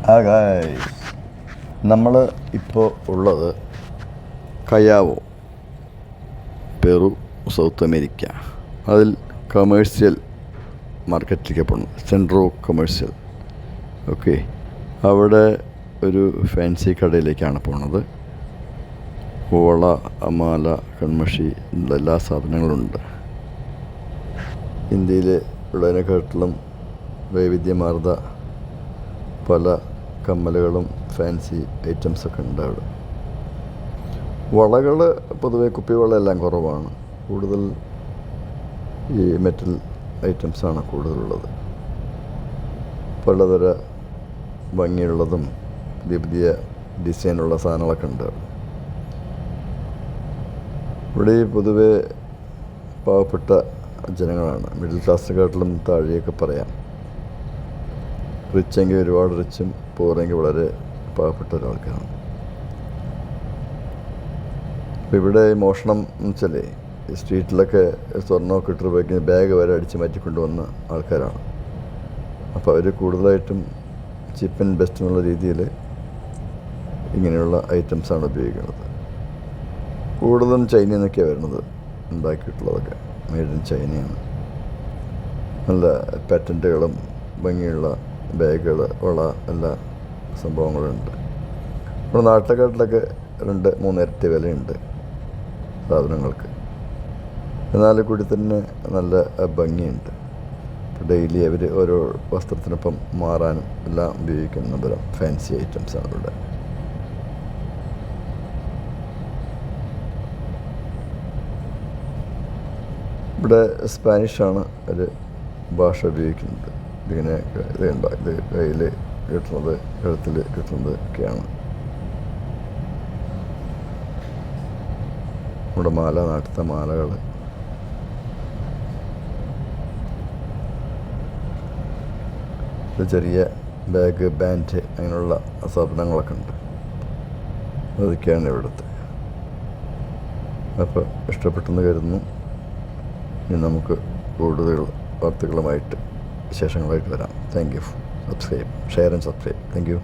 Guys, നമ്മൾ ഇപ്പോൾ ഉള്ളത് കയാവോ, പെറു, സൗത്ത് അമേരിക്ക. അതിൽ കമേഴ്സ്യൽ മാർക്കറ്റിലേക്ക് പോകണം, സെൻട്രോ കമേഴ്സ്യൽ. ഓക്കെ, അവിടെ ഒരു ഫാൻസി കടയിലേക്കാണ് പോണത്. ഓള, അമാല, കൺമഷി ഉള്ള എല്ലാ സാധനങ്ങളുണ്ട്. ഇന്ത്യയിൽ ഉള്ളതിനെക്കാട്ടിലും വൈവിധ്യമാർന്ന പല കമ്മലുകളും ഫാൻസി ഐറ്റംസൊക്കെ ഉണ്ട് അവിടെ. വളകൾ പൊതുവെ കുപ്പിവളയെല്ലാം കുറവാണ്, കൂടുതൽ ഈ മെറ്റൽ ഐറ്റംസാണ് കൂടുതലുള്ളത്. പലതര ഭംഗിയുള്ളതും പുതിയ പുതിയ ഡിസൈനുള്ള സാധനങ്ങളൊക്കെ ഉണ്ട് അവിടെ. ഇവിടെ പൊതുവെ പാവപ്പെട്ട ജനങ്ങളാണ്, മിഡിൽ ക്ലാസ്സിനെക്കാട്ടിലും താഴെയൊക്കെ പറയാം. റിച്ചെങ്കിൽ ഒരുപാട് റിച്ചും, പോരെങ്കിൽ വളരെ പാവപ്പെട്ട ഒരാൾക്കാരാണ്. അപ്പോൾ ഇവിടെ മോഷണം എന്ന് വെച്ചാൽ ഈ സ്ട്രീറ്റിലൊക്കെ സ്വർണ്ണമൊക്കെ ഇട്ട് ഉപയോഗിക്കുന്ന ബാഗ് വരെ അടിച്ച് മാറ്റിക്കൊണ്ടുവന്ന ആൾക്കാരാണ്. അപ്പോൾ അവർ കൂടുതലായിട്ടും ചീപ്പ് ആൻഡ് ബെസ്റ്റ് എന്നുള്ള രീതിയിൽ ഇങ്ങനെയുള്ള ഐറ്റംസാണ് ഉപയോഗിക്കുന്നത്. കൂടുതലും ചൈനയിൽ നിന്നൊക്കെയാണ് വരുന്നത് ഉണ്ടാക്കിയിട്ടുള്ളതൊക്കെ, മെയ്ഡ് ഇൻ ചൈനയാണ്. നല്ല പാറ്റൻറ്റുകളും ഭംഗിയുള്ള ബാഗുകൾ, വള, എല്ലാ സംഭവങ്ങളുണ്ട്. നമ്മുടെ നാട്ടിലെക്കാട്ടിലൊക്കെ 2-3 ഇരട്ടി വിലയുണ്ട് സാധനങ്ങൾക്ക്. എന്നാൽ കൂടി തന്നെ നല്ല ഭംഗിയുണ്ട്. ഡെയിലി അവർ ഓരോ വസ്ത്രത്തിനൊപ്പം മാറാനും എല്ലാം ഉപയോഗിക്കുന്ന തരം ഫാൻസി ഐറ്റംസാണ് ഇവിടെ. ഇവിടെ സ്പാനിഷാണ് ഒരു ഭാഷ ഉപയോഗിക്കുന്നത്. ഇതിങ്ങനെ ഇത് കണ്ടോ, ഇത് കയ്യിൽ കിട്ടുന്നത്, കഴുത്തിൽ കിട്ടുന്നത് ഒക്കെയാണ്. നമ്മുടെ മാല, നാട്ടിലത്തെ മാലകൾ. ചെറിയ ബാഗ്, ബാൻഡ്, അങ്ങനെയുള്ള സാധനങ്ങളൊക്കെ ഉണ്ട്. അതൊക്കെയാണ് ഇവിടുത്തെ. അപ്പോൾ ഇഷ്ടപ്പെട്ടെന്ന് കരുതുന്നു. ഇനി നമുക്ക് കൂടുതൽ വാർത്തകളുമായിട്ട് വിശേഷങ്ങളായിട്ട് വരാം. Thank you. Subscribe, share and subscribe. Thank you.